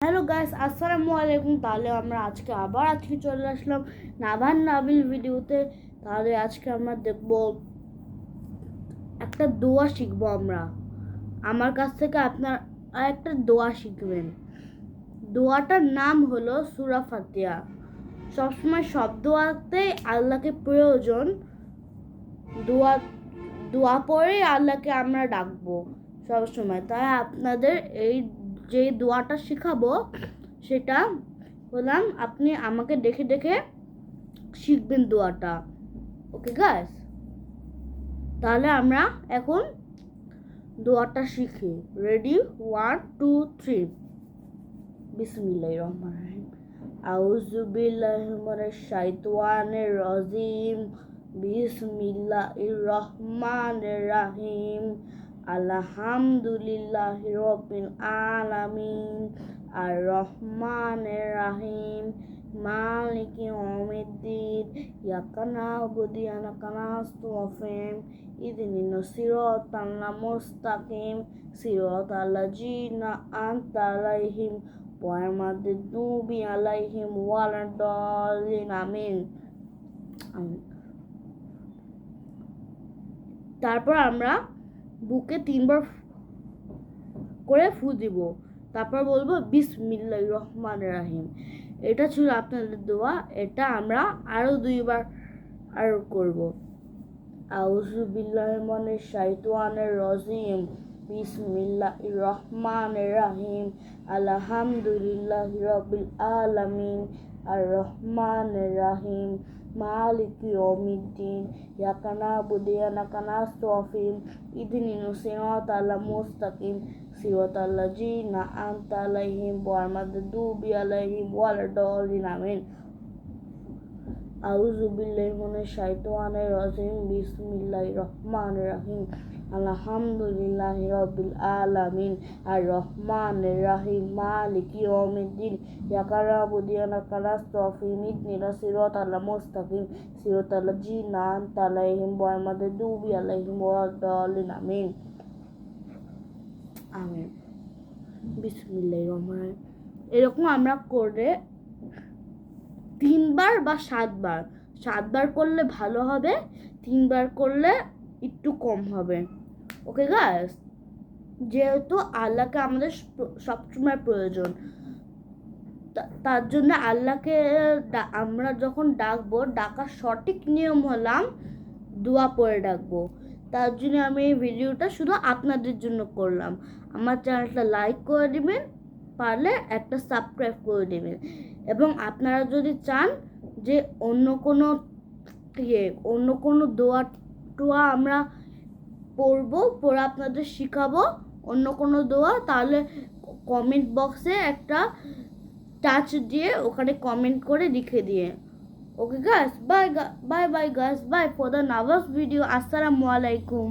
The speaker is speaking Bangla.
হ্যালো গাইস, আসসালামু আলাইকুম। তাহলে আমরা আজকে চলে আসলাম নাভান নাবিল ভিডিওতে। তাহলে আজকে আমরা দেখব একটা দোয়া শিখবো আমরা। আমার কাছ থেকে আপনার একটা দোয়া শিখবেন। দোয়াটার নাম হলো সূরা ফাতিহা। সবসময় সব দোয়াতেই আল্লাহকে প্রয়োজন। দোয়া দোয়া পড়েই আল্লাহকে আমরা ডাকবো সবসময়। তাই আপনাদের এই যে দোয়াটা শেখাবো সেটা বললাম, আপনি আমাকে দেখে দেখে শিখবেন দোয়াটা। ওকে গাইস, তাহলে আমরা এখন দোয়াটা শিখি। রেডি? 1 2 3। বিসমিল্লাহির রহমানির রহিম। আউযু বিল্লাহি মিনাশ শাইতানির রাজিম। বিসমিল্লাহির রহমানির রহিম। আলহামদুলিল্লাহি রাব্বিল আলামিন। আর রহমানির রহিম। মালিকি ইয়াউমিদ্দিন। ইয়াকা না'বুদু ওয়া ইয়াকা নাস্তাইন। ইহদিনাস সিরাতাল মুস্তাকিম। সিরাতাল লাযিনা আন'আমতা আলাইহিম গায়রিল মাগদুবি আলাইহিম ওয়ালাদ-দাল্লিন। আমিন। তারপর আমরা বুকে 3 বার করে ফু দিব। তারপর বলবো বিসমিল্লাহির রহমানির রহিম। এটা ছিল আপনাদের দোয়া। এটা আমরা আরো 2 বার করব। আউযু বিল্লাহি মিনাশ শাইতানির রাজিম। বিসমিল্লাহির রহমানির রহিম। আলহামদুলিল্লাহি রাব্বিল আলামিন। আর রহমানির রহিম। মালিকি ইয়াউমিদ্দিন। ইয়াকা না'বুদু ওয়া ইয়াকা নাস্তাইন। ইহদিনাস সিরাতাল মুস্তাকিম। সিরাতাল লাযিনা আন'আমতা আলাইহিম গায়রিল মাগদুবি আলাইহিম ওয়ালাদ-দাল্লিন। আমিন। আউযু বিল্লাহি মিনাশ শাইতানির রাজিম। বিসমিল্লাহির রহমানির রহিম। আলহামদুলিল্লাহি রাব্বিল আলামিন। আর রহমানির রহিম। মালিকি ইয়াউমিদ্দিন। ইয়াকা না'বুদু ওয়া ইয়াকা নাস্তাইন। ইহদিনাস সিরাতাল মুস্তাকিম। সিরাতাল লাযিনা আন'আমতা আলাইহিম গায়রিল মাগদুবি আলাইহিম ওয়ালাদ-দাল্লিন। আমিন। আমিন। বিসমিল্লাহির রহমানির রহিম। এরকম আমরা করে 3 বার বা 7 বার। 7 বার করলে ভালো হবে, 3 বার করলে একটু কম হবে। ওকে গাইস, যেহেতু আল্লাহকে আমাদের সবসময় প্রয়োজন, তার জন্য আল্লাহকে আমরা যখন ডাকবো, ডাকার সঠিক নিয়ম হলাম দোয়া পড়ে ডাকবো। তার জন্য আমি এই ভিডিওটা শুধু আপনাদের জন্য করলাম। আমার চ্যানেলটা লাইক করে দিবেন, পারলে একটা সাবস্ক্রাইব করে দেবেন। এবং আপনারা যদি চান যে অন্য কোনো দোয়া আমরা পড়ে আপনাদের শিখাবো অন্য কোনো দোয়া, তাহলে কমেন্ট বক্সে একটা টাচ দিয়ে ওখানে কমেন্ট করে লিখে দিয়ে। Okay guys, bye bye guys, bye for the next video. আসসালামু আলাইকুম।